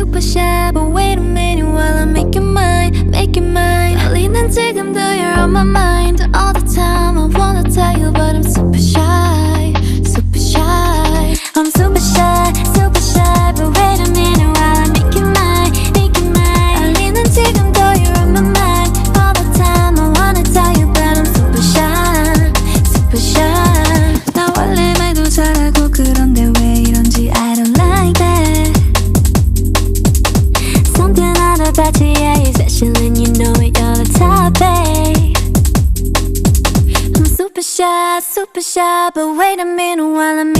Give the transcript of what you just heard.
super shy, but wait a minute while I make you mine, make you mine. 떨리는 지금도 you're on my mind all the time. I wanna tell you but I'm super shy, super shy. I'm super shy, super shy, but wait a minute while I make you mine, make you mine. 떨리는 지금도 you're on my mind all the time. I wanna tell you but I'm super shy, super shy. 나 원래 말도 잘하고 그런데 왜 이런지 I don't like that. Something out about you, yeah, you're special and you know it, you're the top, babe. I'm super shy, but wait a minute while I'm